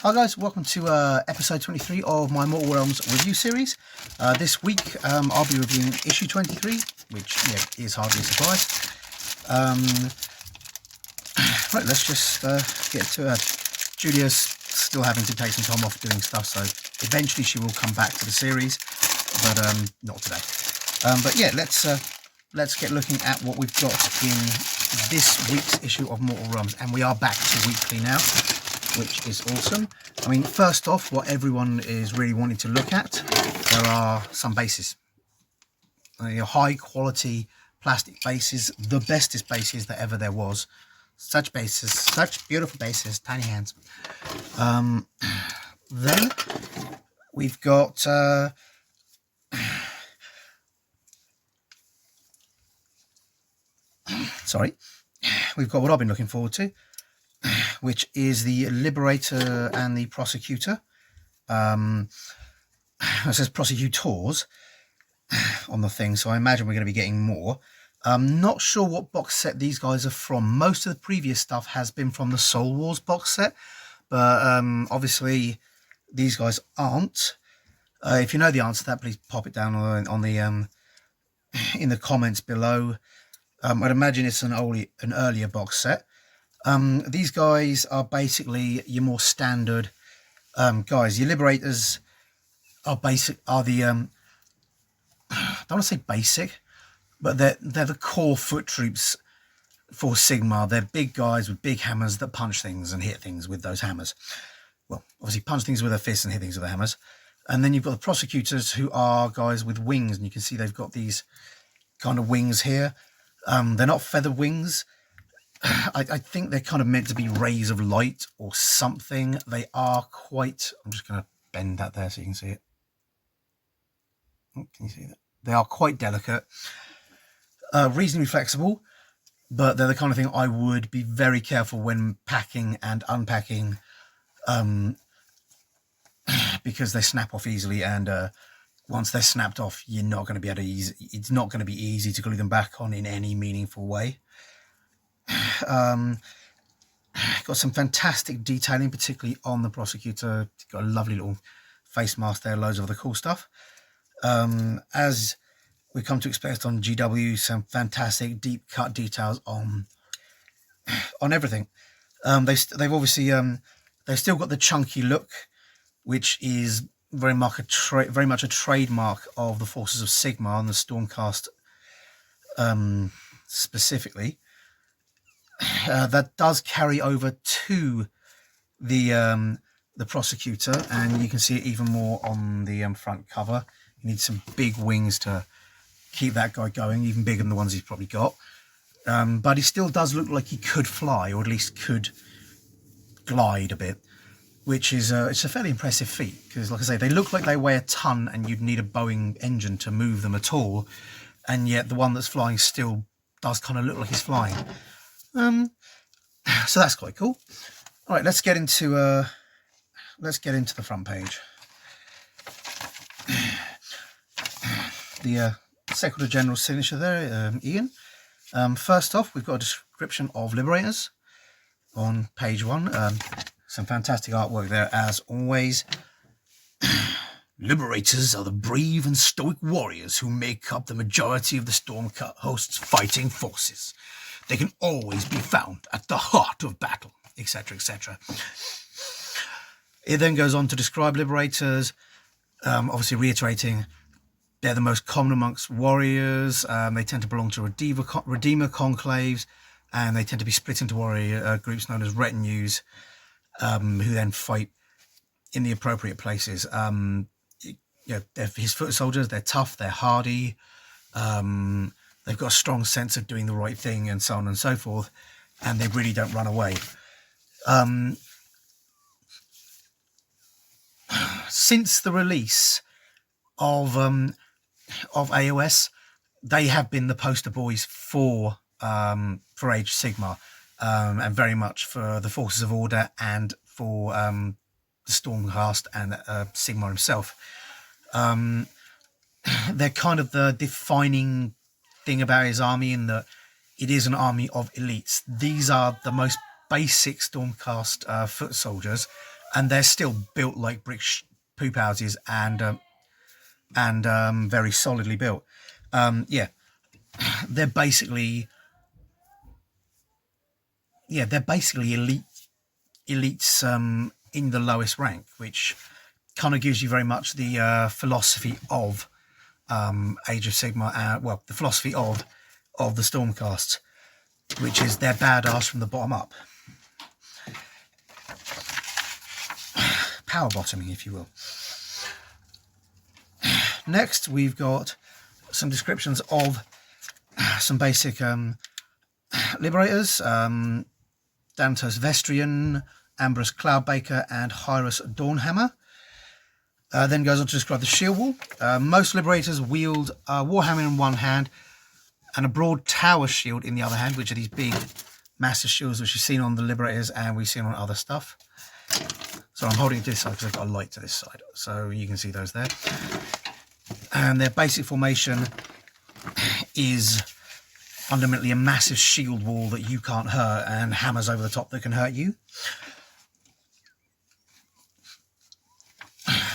Hi guys, welcome to episode 23 of my Mortal Realms review series. This week I'll be reviewing issue 23, which is hardly a surprise. Right, let's just get to it. Julia's still having to take some time off doing stuff, so eventually she will come back to the series, but not today. But yeah, let's get looking at what we've got in this week's issue of Mortal Realms, and we are back to weekly now, which is awesome. I mean, first off, what everyone is really wanting to look at, there are some bases. High quality plastic bases, the bestest bases that ever there was. Such bases, such beautiful bases, tiny hands. Then we've got we've got what I've been looking forward to, which is the Liberator and the Prosecutor. It says Prosecutors on the thing, so I imagine we're going to be getting more. I'm not sure what box set these guys are from. Most of the previous stuff has been from the Soul Wars box set, but obviously these guys aren't. If you know the answer to that, please pop it down on the in the comments below. I'd imagine it's an earlier box set. These guys are basically your more standard guys. Your Liberators are the I don't want to say basic, but they're the core foot troops for Sigmar. They're big guys with big hammers that punch things and hit things with those hammers. Well, obviously punch things with their fists and hit things with their hammers. And then you've got the Prosecutors, who are guys with wings, and you can see they've got these kind of wings here. They're not feather wings. I think they're kind of meant to be rays of light or something. They are quite... I'm just going to bend that there so you can see it. Oh, can you see that? They are quite delicate, reasonably flexible, but they're the kind of thing I would be very careful when packing and unpacking, because they snap off easily, and once they're snapped off, you're not going to be able to it's not going to be easy to glue them back on in any meaningful way. Got some fantastic detailing, particularly on the Prosecutor. Got a lovely little face mask there, loads of other cool stuff. As we come to expect on GW, some fantastic deep cut details on everything. They've obviously they've still got the chunky look, which is very much a trademark of the forces of Sigmar and the Stormcast specifically. That does carry over to the Prosecutor, and you can see it even more on the front cover. You need some big wings to keep that guy going, even bigger than the ones he's probably got. But he still does look like he could fly, or at least could glide a bit, which is it's a fairly impressive feat, because, like I say, they look like they weigh a ton and you'd need a Boeing engine to move them at all, and yet the one that's flying still does kind of look like he's flying. So that's quite cool. All right, let's get into the front page. The Secretary General's signature there, Ian. First off, we've got a description of Liberators on page 1. Some fantastic artwork there, as always. Liberators are the brave and stoic warriors who make up the majority of the Stormcast host's fighting forces. They can always be found at the heart of battle, etc., etc. It then goes on to describe Liberators, obviously reiterating they're the most common amongst warriors. They tend to belong to Redeemer conclaves, and they tend to be split into warrior groups known as retinues, who then fight in the appropriate places. They're his foot soldiers. They're tough. They're hardy. They've got a strong sense of doing the right thing, and so on and so forth. And they really don't run away. Since the release of AOS, they have been the poster boys for Age Sigmar, and very much for the Forces of Order and for the Stormcast and Sigmar himself. They're kind of the defining thing about his army, in that it is an army of elites. These are the most basic Stormcast foot soldiers, and they're still built like brick poop houses and very solidly built. Yeah, they're basically elites in the lowest rank, which kind of gives you very much the philosophy of Age of Sigmar, well, the philosophy of the Stormcast, which is they're badass from the bottom up. Power bottoming, if you will. Next, we've got some descriptions of some basic liberators. Dantos Vestrian, Ambrose Cloudbaker, and Hyrus Dawnhammer. Then goes on to describe the shield wall. Most liberators wield a warhammer in one hand and a broad tower shield in the other hand, which are these big, massive shields which you've seen on the liberators and we've seen on other stuff. So I'm holding it to this side because I've got a light to this side, so you can see those there. And their basic formation is fundamentally a massive shield wall that you can't hurt and hammers over the top that can hurt you.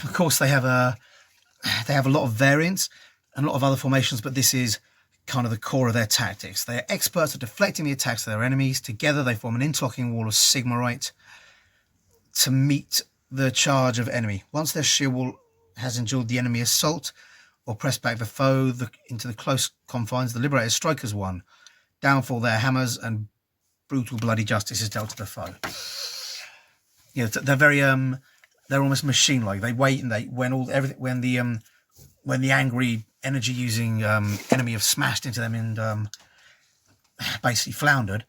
Of course, they have a lot of variants and a lot of other formations, but this is kind of the core of their tactics. They are experts at deflecting the attacks of their enemies. Together, they form an interlocking wall of Sigmarite to meet the charge of enemy. Once their shield wall has endured the enemy assault or pressed back the foe into the close confines, the Liberators strike as one. Downfall their hammers and brutal bloody justice is dealt to the foe. You know, they're very they're almost machine-like. They wait and when the angry energy-using enemy have smashed into them and basically floundered,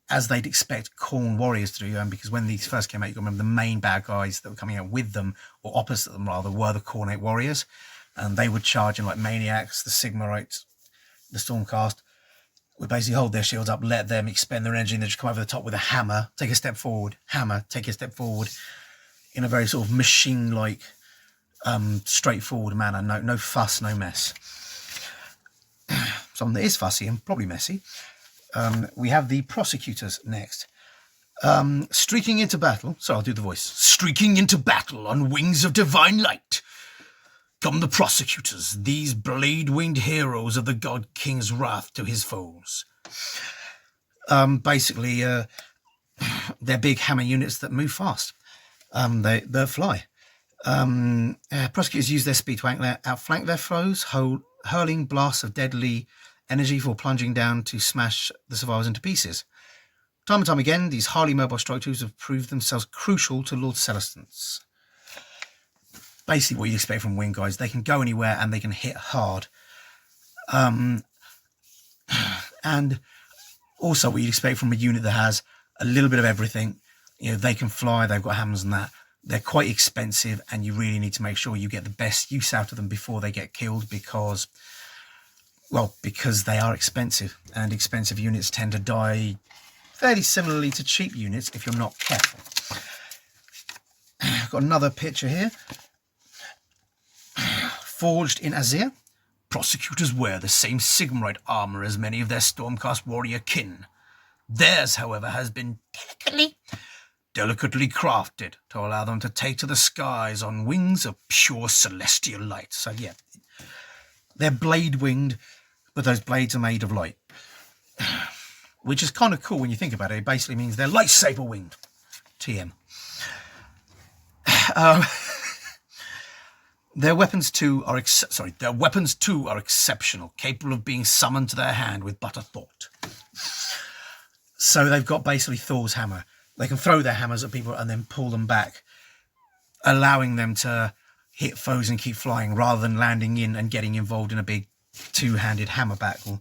as they'd expect Khorne warriors to do, because when these first came out, you got to remember the main bad guys that were coming out with them, or opposite them rather, were the Khornate warriors, and they would charge in like maniacs. The Sigmarites, the Stormcast, would basically hold their shields up, let them expend their energy, and then just come over the top with a hammer, take a step forward, hammer, take a step forward, in a very sort of machine-like, straightforward manner. No fuss, no mess. Something that is fussy and probably messy. We have the prosecutors next. Streaking into battle. So I'll do the voice. Streaking into battle on wings of divine light come the prosecutors, these blade-winged heroes of the God King's wrath to his foes. Basically, they're big hammer units that move fast. They fly. Prosecutors use their speed to outflank their foes, hurling blasts of deadly energy for plunging down to smash the survivors into pieces. Time and time again, these highly mobile strike tools have proved themselves crucial to Lord Celestance. Basically what you'd expect from wing guys. They can go anywhere and they can hit hard. And also what you'd expect from a unit that has a little bit of everything. You know, they can fly, they've got hammers and that. They're quite expensive, and you really need to make sure you get the best use out of them before they get killed, because they are expensive, and expensive units tend to die fairly similarly to cheap units if you're not careful. I've got another picture here. Forged in Azir, prosecutors wear the same Sigmarite armour as many of their Stormcast warrior kin. Theirs, however, has been delicately crafted to allow them to take to the skies on wings of pure celestial light. So yeah, they're blade-winged, but those blades are made of light. Which is kind of cool when you think about it. It basically means they're lightsaber-winged. TM. Their weapons too are exceptional, capable of being summoned to their hand with but a thought. So they've got basically Thor's hammer. They can throw their hammers at people and then pull them back, allowing them to hit foes and keep flying rather than landing in and getting involved in a big two-handed hammer battle,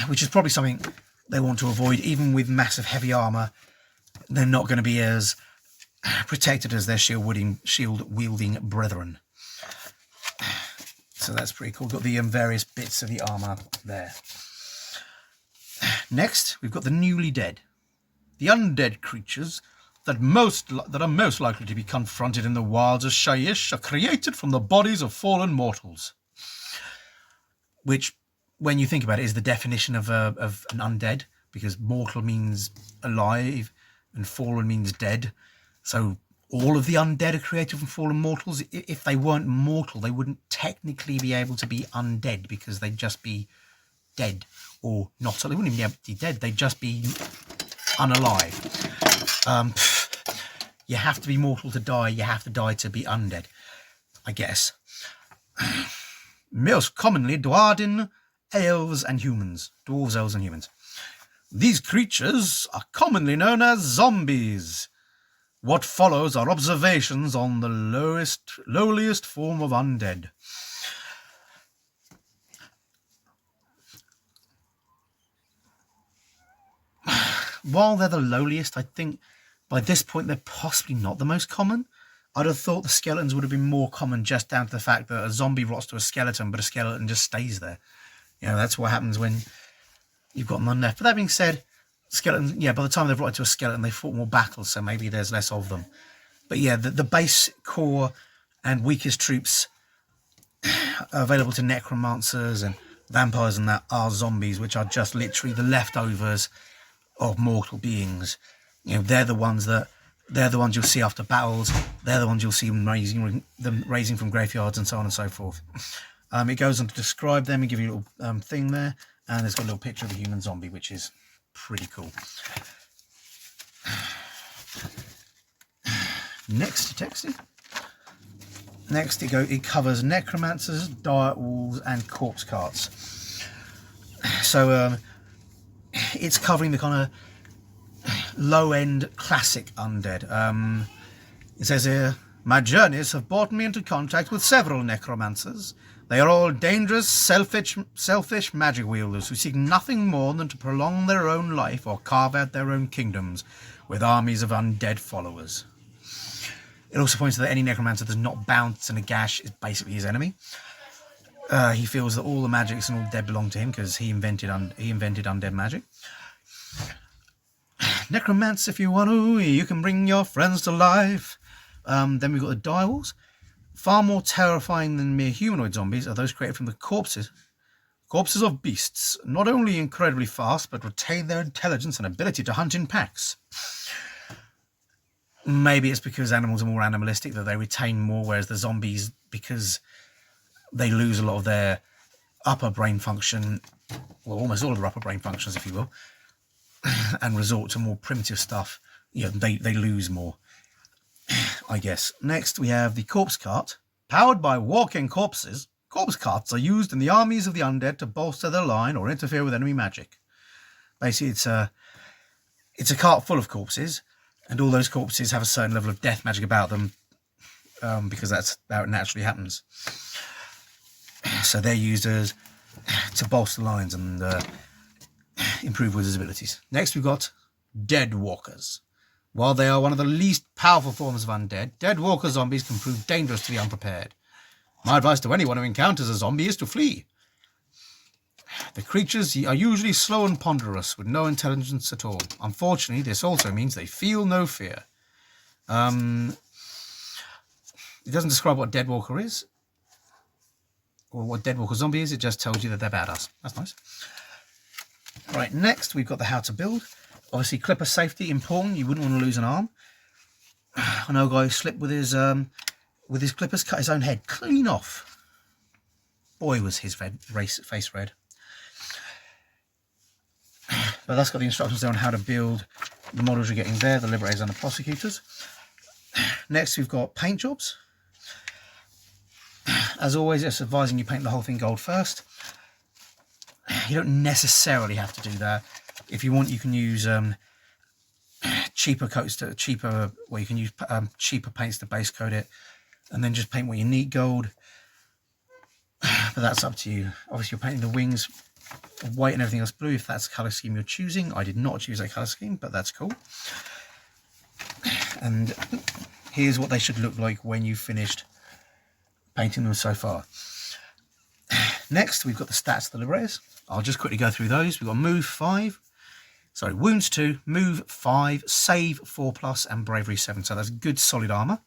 which is probably something they want to avoid. Even with massive heavy armor, they're not going to be as protected as their shield-wielding brethren. So that's pretty cool. Got the various bits of the armor there. Next, we've got the newly dead. The undead creatures that are most likely to be confronted in the wilds of Shyish are created from the bodies of fallen mortals. Which, when you think about it, is the definition of an undead, because mortal means alive, and fallen means dead. So all of the undead are created from fallen mortals. If they weren't mortal, they wouldn't technically be able to be undead because they'd just be dead or not. They wouldn't even be dead. They'd just be unalive. You have to be mortal to die. You have to die to be undead, I guess. Most commonly, Dwarden, elves, and humans. Dwarves, elves, and humans. These creatures are commonly known as zombies. What follows are observations on the lowliest form of undead. While they're the lowliest, I think by this point they're possibly not the most common. I'd have thought the skeletons would have been more common just down to the fact that a zombie rots to a skeleton, but a skeleton just stays there. You know, that's what happens when you've got none left. But that being said, skeletons, yeah, by the time they've rotted to a skeleton, they fought more battles, so maybe there's less of them. But yeah, the base core and weakest troops available to necromancers and vampires and that are zombies, which are just literally the leftovers of mortal beings. You know, they're the ones you'll see after battles. They're the ones you'll see them raising from graveyards and so on and so forth. It goes on to describe them and give you a little thing there, and it's got a little picture of a human zombie, which is pretty cool. Next to texting. Next it covers necromancers, diet walls, and corpse carts. So it's covering the kind of low-end classic undead. It says here, my journeys have brought me into contact with several necromancers. They are all dangerous, selfish magic wielders who seek nothing more than to prolong their own life or carve out their own kingdoms with armies of undead followers. It also points out that any necromancer that's not bound to Nagash is basically his enemy. He feels that all the magics and all dead belong to him because he invented undead magic. Necromancer, if you want to, you can bring your friends to life. Then we've got the direwolves. Far more terrifying than mere humanoid zombies are those created from the corpses of beasts, not only incredibly fast, but retain their intelligence and ability to hunt in packs. Maybe it's because animals are more animalistic that they retain more, whereas the zombies, because they lose a lot of their upper brain function, well, almost all of their upper brain functions, if you will, and resort to more primitive stuff, you know, they lose more, I guess. Next, we have the corpse cart. Powered by walking corpses, corpse carts are used in the armies of the undead to bolster their line or interfere with enemy magic. Basically, it's a cart full of corpses, and all those corpses have a certain level of death magic about them, because that's how it naturally happens. So they're used to bolster lines and improve wizards' abilities. Next, we've got Dead Walkers. While they are one of the least powerful forms of undead, Dead Walker zombies can prove dangerous to the unprepared. My advice to anyone who encounters a zombie is to flee. The creatures are usually slow and ponderous, with no intelligence at all. Unfortunately, this also means they feel no fear. It doesn't describe what Dead Walker is, or what Dead Walker zombie is. It just tells you that they're badass. That's nice. Right, next we've got the how to build. Obviously, clipper safety, important. You wouldn't want to lose an arm. I know a guy who slipped with his clippers, cut his own head clean off. Boy, was his face red. But that's got the instructions there on how to build the models you're getting there, the liberators and the prosecutors. Next, we've got paint jobs. As always, it's advising you paint the whole thing gold first. You don't necessarily have to do that. If you want, you can use cheaper coats you can use cheaper paints to base coat it, and then just paint what you need gold. But that's up to you. Obviously, you're painting the wings white and everything else blue if that's the colour scheme you're choosing. I did not choose that colour scheme, but that's cool. And here's what they should look like when you've finished painting them so far. Next, we've got the stats of the liberators. I'll just quickly go through those. We've got wounds 2, move 5, save 4+, and bravery 7. So that's good solid armour.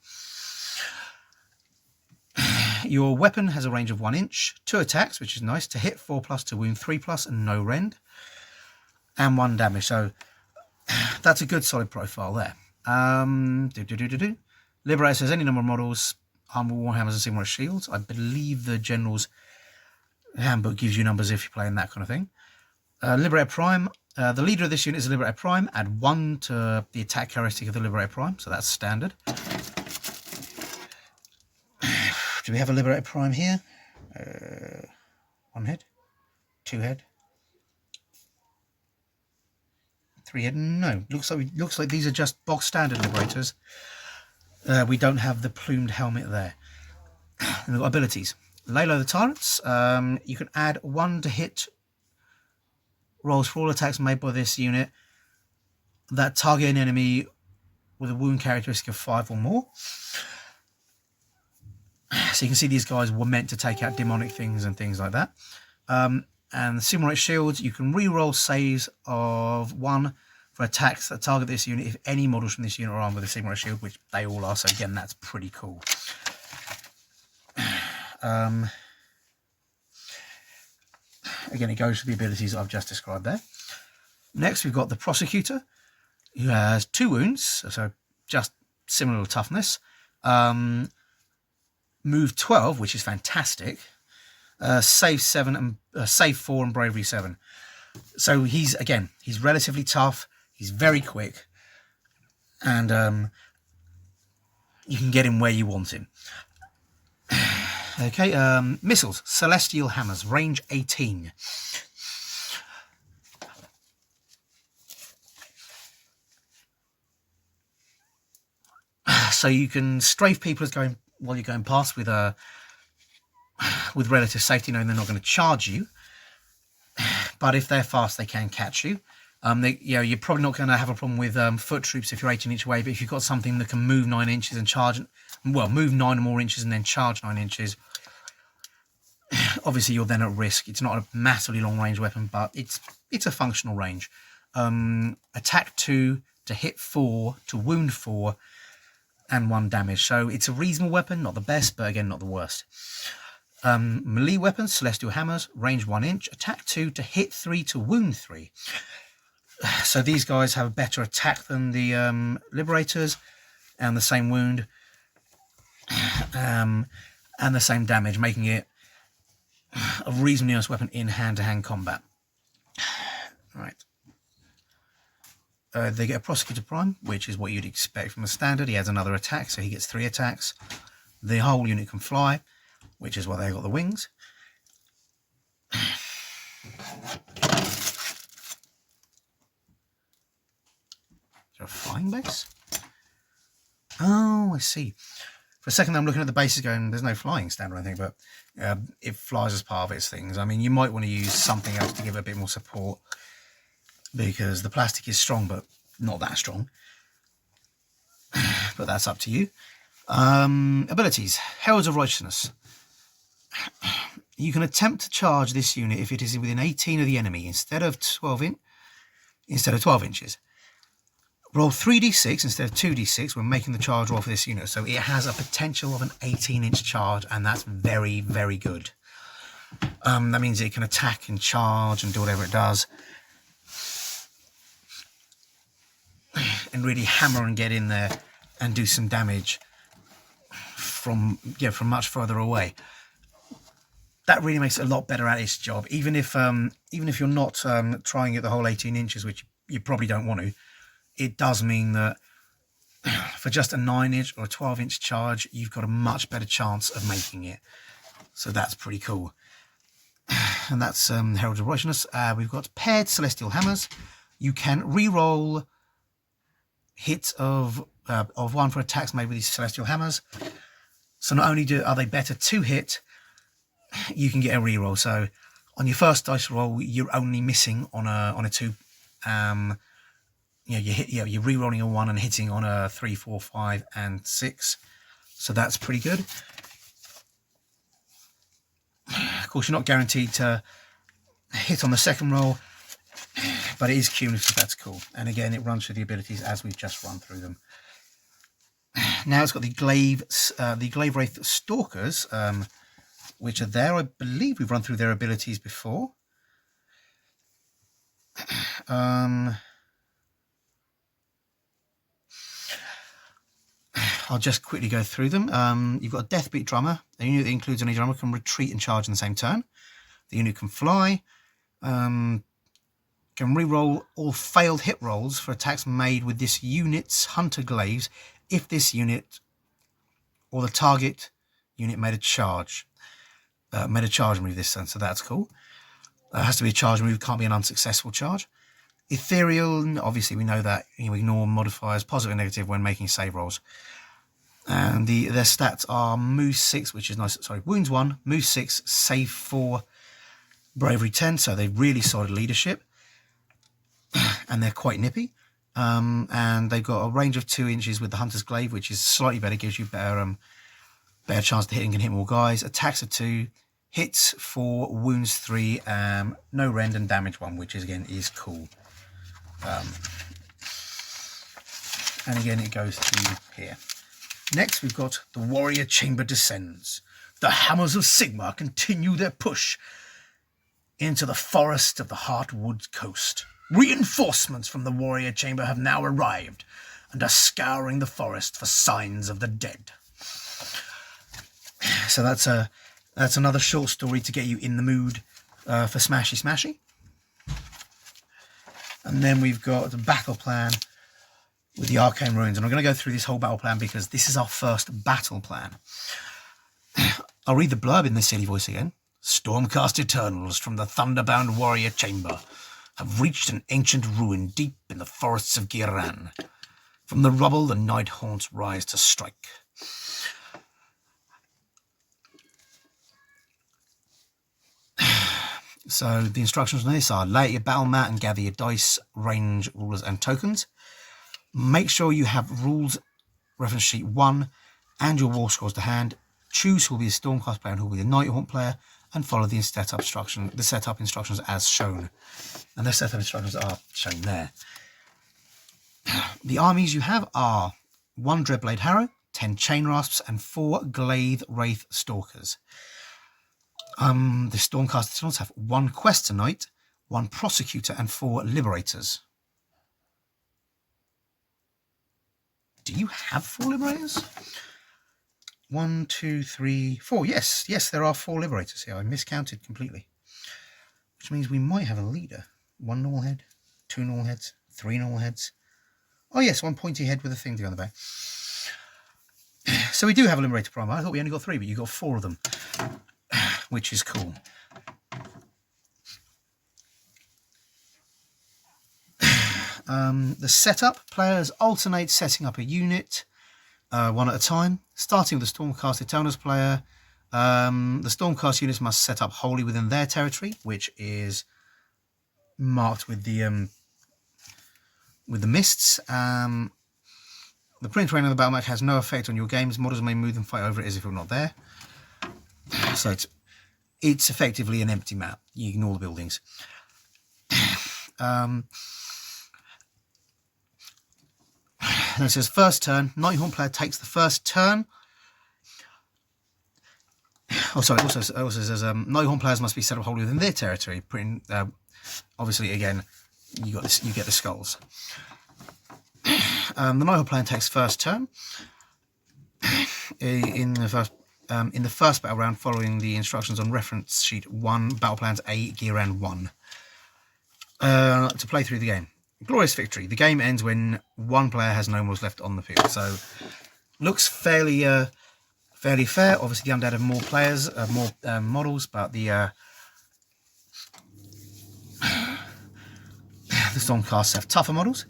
Your weapon has a range of 1 inch, 2 attacks, which is nice, to hit 4+, to wound 3+, and no rend, and 1 damage. So That's a good solid profile there. Liberator says any number of models, armor, warhammers, and Sigmar shields. I believe the General's handbook gives you numbers if you're playing that kind of thing. Liberator Prime. The leader of this unit is a Liberator Prime. Add 1 to the attack characteristic of the Liberator Prime, so that's standard. Do we have a Liberator Prime here? 1 head, 2 head, 3 head. No, looks like these are just box standard Liberators. We don't have the plumed helmet there. And we've got abilities. Lay low the tyrants. You can add 1 to hit rolls for all attacks made by this unit that target an enemy with a wound characteristic of 5 or more. So you can see these guys were meant to take out demonic things and things like that. And the Sigmarite shields, you can re-roll saves of 1 for attacks that target this unit if any models from this unit are armed with a Sigmarite shield, which they all are. So again, that's pretty cool. Again, it goes to the abilities I've just described there. Next, we've got the Prosecutor, who has 2 wounds, so just similar toughness. Move 12, which is fantastic. Save 7 and save 4 and bravery 7. So he's relatively tough. He's very quick, and you can get him where you want him. Okay, missiles, Celestial Hammers, range 18. So you can strafe people while you're going past with relative safety, knowing they're not going to charge you. But if they're fast, they can catch you. You're probably not going to have a problem with foot troops if you're 18 inch away. But if you've got something that can move 9 inches and charge, well, move 9 or more inches and then charge 9 inches, obviously you're then at risk. It's not a massively long range weapon, but it's a functional range. Attack 2 to hit 4 to wound 4 and 1 damage. So it's a reasonable weapon, not the best, but again, not the worst. Melee weapons, Celestial Hammers, range 1 inch, attack 2 to hit 3 to wound 3. So these guys have a better attack than the Liberators, and the same wound, and the same damage, making it a reasonably nice weapon in hand-to-hand combat. Right. They get a Prosecutor Prime, which is what you'd expect from a standard. He has another attack, so he gets 3 attacks. The whole unit can fly, which is why they got the wings. Is there a flying base? Oh, I see. For a second I'm looking at the bases going, there's no flying stand or anything, but it flies as part of its things. I mean, you might want to use something else to give it a bit more support, because the plastic is strong, but not that strong. But that's up to you. Abilities. Heralds of Righteousness. You can attempt to charge this unit if it is within 18 of the enemy instead of 12 inches. Roll 3d6 instead of 2d6 when making the charge roll for this unit. So it has a potential of an 18-inch charge, and that's very, very good. That means it can attack and charge and do whatever it does, and really hammer and get in there and do some damage from much further away. That really makes it a lot better at its job, even if you're not trying it the whole 18 inches, which you probably don't want to. It does mean that for just a 9-inch or a 12-inch charge, you've got a much better chance of making it. So that's pretty cool. And that's Herald of Righteousness. We've got paired Celestial Hammers. You can re-roll hits of 1 for attacks made with these Celestial Hammers. So not only are they better to hit, you can get a re-roll. So on your first dice roll, you're only missing on a 2. You're re-rolling a 1 and hitting on a 3, 4, 5, and 6. So that's pretty good. Of course, you're not guaranteed to hit on the second roll, but it is cumulative. That's cool. And again, it runs through the abilities as we've just run through them. Now it's got the Glaive Wraith Stalkers, which are there. I believe we've run through their abilities before. I'll just quickly go through them. You've got a Deathbeat Drummer. A unit that includes any drummer can retreat and charge in the same turn. The unit can fly. Can re-roll all failed hit rolls for attacks made with this unit's Hunter Glaives if this unit or the target unit made a charge. Move this turn, so that's cool. It has to be a charge move, can't be an unsuccessful charge. Ethereal, obviously we know that you ignore modifiers, positive and negative, when making save rolls. And their stats are move 6, which is nice. Sorry, wounds 1, move 6, save 4, bravery 10. So they've really solid leadership, and they're quite nippy. And they've got a range of 2 inches with the Hunter's Glaive, which is slightly better, gives you better chance to hit and can hit more guys. Attacks are 2, hits 4, wounds 3, no rend and damage 1, which is again is cool. And again it goes through here. Next we've got the Warrior Chamber descends. The Hammers of Sigmar continue their push into the forest of the Heartwood coast. Reinforcements from the Warrior Chamber have now arrived and are scouring the forest for signs of the dead. So that's another short story to get you in the mood for Smashy Smashy. And then we've got the battle plan with the Arcane Ruins. And I'm going to go through this whole battle plan because this is our first battle plan. I'll read the blurb in the silly voice again. Stormcast Eternals from the Thunderbound Warrior Chamber have reached an ancient ruin deep in the forests of Giran. From the rubble, the Night Haunts rise to strike. So the instructions on this are: lay out your battle mat and gather your dice, range, rulers and tokens. Make sure you have rules reference sheet 1 and your war scrolls to hand. Choose who will be the Stormcast player and who will be the Nighthaunt player, and follow the setup instructions as shown. And the setup instructions are shown there. The armies you have are 1 Dreadblade Harrow, 10 Chain Rasps, and 4 Glaive Wraith Stalkers. The Stormcast Eternals have 1 Questor Knight, 1 Prosecutor, and 4 Liberators. Do you have 4 Liberators? 1, 2, 3, 4. Yes, there are 4 Liberators here. I miscounted completely. Which means we might have a leader. 1 normal head, 2 normal heads, 3 normal heads. Oh yes, 1 pointy head with a thing on the back. So we do have a Liberator Primer. I thought we only got 3, but you got 4 of them, which is cool. The setup, players alternate setting up a unit one at a time, starting with the Stormcast Eternals player. The Stormcast units must set up wholly within their territory, which is marked with the mists. The print terrain on the battle map has no effect on your games. Models may move and fight over it as if you're not there. So it's effectively an empty map. You ignore the buildings. And it says first turn. Nighthaunt player takes the first turn. Oh, sorry. It also says Nighthaunt players must be set up wholly within their territory. Obviously, again, you get the skulls. The Nighthaunt player takes first turn in the first battle round, following the instructions on reference sheet 1, battle plans A, gear and 1. To play through the game. Glorious victory. The game ends when 1 player has no models left on the field. So looks fairly fair. Obviously, the Undead have more players, more models, but the Stormcasts have tougher models.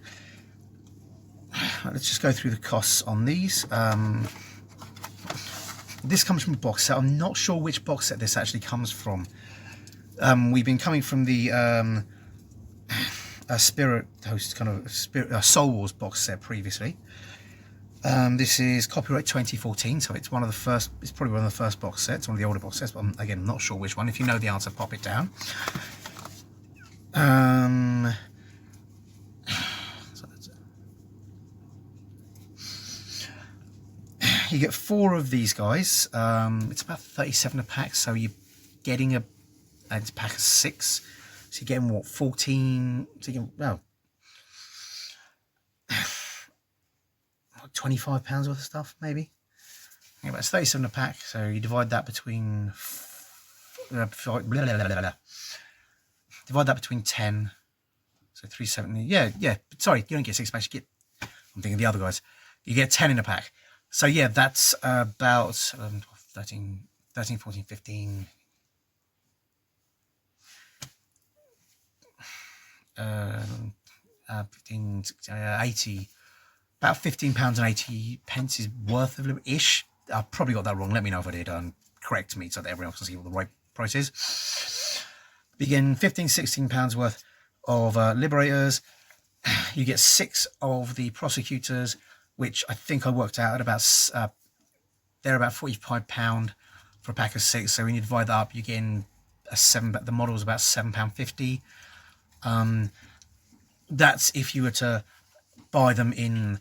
Right, let's just go through the costs on these. This comes from a box set. I'm not sure which box set this actually comes from. We've been coming from the Spirit Host kind of Soul Wars box set previously. This is copyright 2014, so it's one of the first. It's probably one of the first box sets, one of the older box sets. But I'm not sure which one. If you know the answer, pop it down. You get 4 of these guys. It's about 37 a pack, so you're getting it's a pack of 6. So you're getting what, 14? So you get, well, £25 worth of stuff, maybe. Yeah, but it's 37 a pack, so you divide that between divide that between 10, so 370. Yeah. Sorry, you don't get 6 packs. You get. I'm thinking of the other guys. You get 10 in a pack. So yeah, that's about 13, 14, 15. 15, 80, about £15.80 is worth of ish. I've probably got that wrong. Let me know if I did. Correct me so that everyone else can see what the right price is. Begin £15-16 worth of Liberators. You get 6 of the Prosecutors, which I think I worked out at about they're about £45 for a pack of 6. So when you divide that up, you're getting the model is about £7.50. That's if you were to buy them in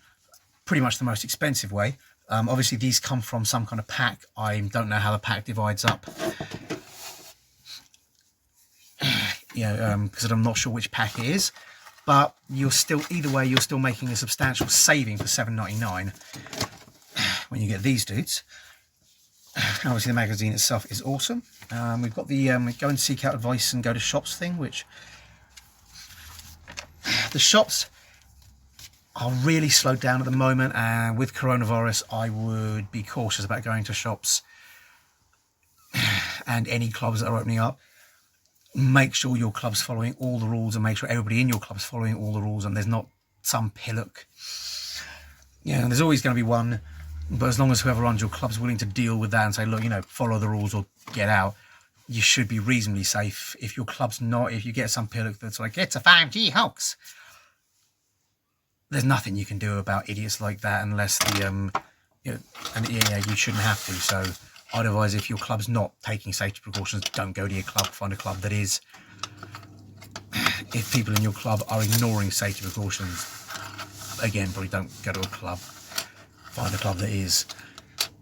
pretty much the most expensive way. Obviously these come from some kind of pack. I don't know how the pack divides up, because I'm not sure which pack it is, but you're still, either way, you're still making a substantial saving for $7.99 when you get these dudes. Obviously the magazine itself is awesome. We've got the go and seek out advice and go to shops thing, which the shops are really slowed down at the moment, and with coronavirus I would be cautious about going to shops and any clubs that are opening up. Make sure your club's following all the rules, and make sure everybody in your club's following all the rules, and there's not some pillock. There's always going to be one, but as long as whoever runs your club's willing to deal with that and say, look, follow the rules or get out, you should be reasonably safe. If your club's not, if you get some pillock that's like, it's a 5G hoax, there's nothing you can do about idiots like that unless the you shouldn't have to. So I'd advise, if your club's not taking safety precautions, don't go to your club. Find a club that is. If people in your club are ignoring safety precautions, again, probably don't go to a club. Find a club that is.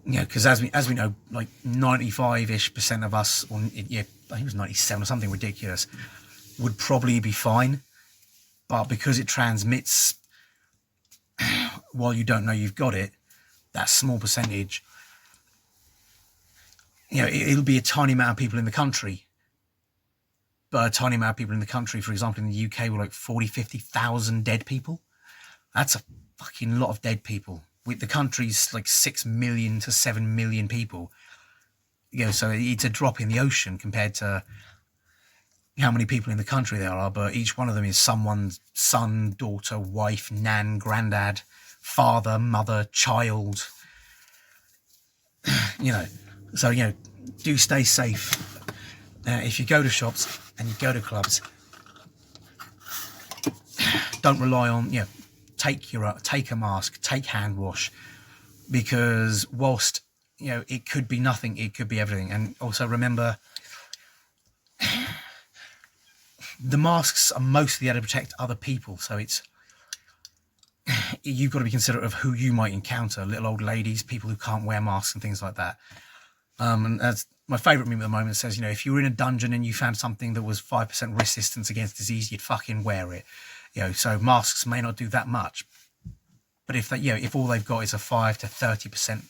Because as we know, like 95-ish% of us, or I think it was 97 or something ridiculous, would probably be fine. But because it transmits while you don't know you've got it, that small percentage, it'll be a tiny amount of people in the country. But a tiny amount of people in the country, for example, in the UK, were like 40,000-50,000 dead people. That's a fucking lot of dead people. With the country's like 6 million to 7 million people. So it's a drop in the ocean compared to how many people in the country there are, but each one of them is someone's son, daughter, wife, nan, granddad, father, mother, child. So do stay safe. If you go to shops and you go to clubs, don't rely on, take a mask, take hand wash, because whilst it could be nothing, it could be everything. And also remember, the masks are mostly there to protect other people, so you've got to be considerate of who you might encounter. Little old ladies, people who can't wear masks and things like that. And as my favourite meme at the moment says, if you were in a dungeon and you found something that was 5% resistance against disease, you'd fucking wear it. So masks may not do that much, but if all they've got is a 5 to 30%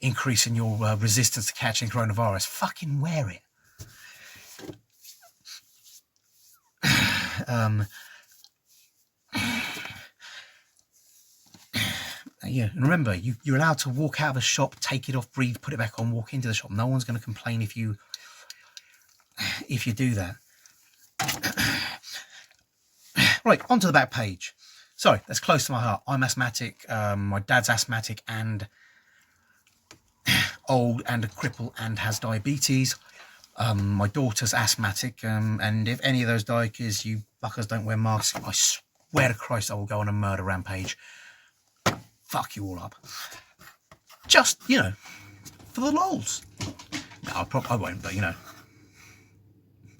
increase in your resistance to catching coronavirus, fucking wear it. And remember, you're allowed to walk out of the shop, take it off, breathe, put it back on, walk into the shop. No one's going to complain if you do that. Right, onto the back page. Sorry, that's close to my heart. I'm asthmatic. My dad's asthmatic and old and a cripple and has diabetes. My daughter's asthmatic, and if any of those dykers, you fuckers, don't wear masks, I swear to Christ I will go on a murder rampage. Fuck you all up. Just, for the lols. No, I won't, but, I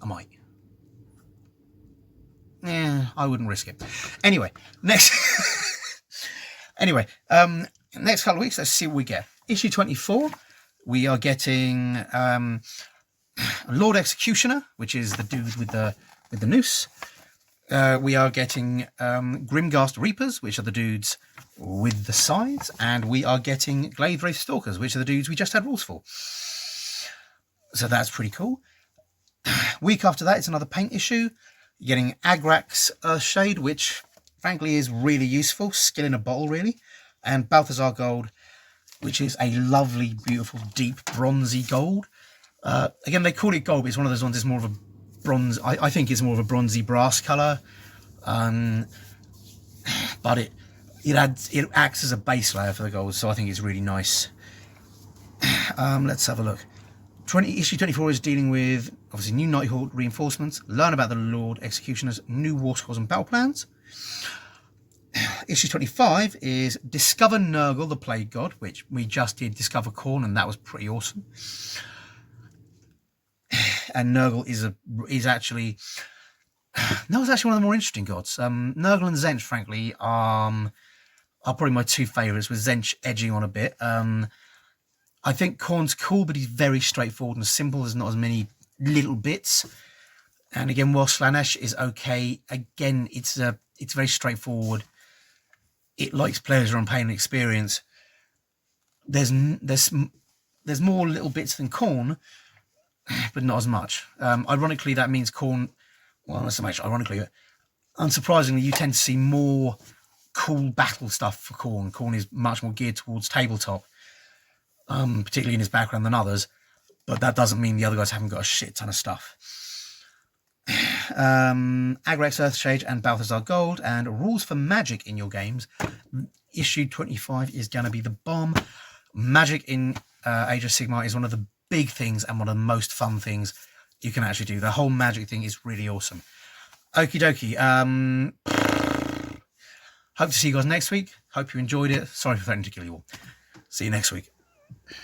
might. Yeah, I wouldn't risk it. Anyway, next couple of weeks, let's see what we get. Issue 24, we are getting Lord Executioner, which is the dude with the noose. We are getting Grimghast Reapers, which are the dudes with the sides, and we are getting Glaive Wraith Stalkers, which are the dudes we just had rules for. So that's pretty cool. Week after that, it's another paint issue. You're getting Agrax Earthshade, which frankly is really useful. Skill in a bottle, really. And Balthazar Gold, which is a lovely, beautiful, deep, bronzy gold. Again, they call it gold, but it's one of those ones that's more of a bronze. I think it's more of a bronzy brass colour. But it acts as a base layer for the gold, so I think it's really nice. Let's have a look. Issue 24 is dealing with, obviously, new Nighthawk reinforcements, learn about the Lord Executioners, new war scrolls and battle plans. Issue 25 is Discover Nurgle, the Plague God, which we just did Discover Khorne, and that was pretty awesome. And Nurgle is actually one of the more interesting gods. Nurgle and Tzeentch, frankly, are probably my two favourites, with Tzeentch edging on a bit. I think Khorne's cool, but he's very straightforward and simple. There's not as many little bits. And again, while Slaanesh is okay, again, it's very straightforward. It likes players who are on pain and experience. There's more little bits than Khorne, but not as much. Ironically, that means Khorne, well, not so much ironically, but unsurprisingly, you tend to see more cool battle stuff for Khorne. Khorne is much more geared towards tabletop. Particularly in his background than others, but that doesn't mean the other guys haven't got a shit ton of stuff. Agrax Earthshade and Balthazar Gold, and rules for magic in your games. Issue 25 is going to be the bomb. Magic in Age of Sigmar is one of the big things and one of the most fun things you can actually do. The whole magic thing is really awesome. Okie dokie. Hope to see you guys next week. Hope you enjoyed it. Sorry for threatening to kill you all. See you next week.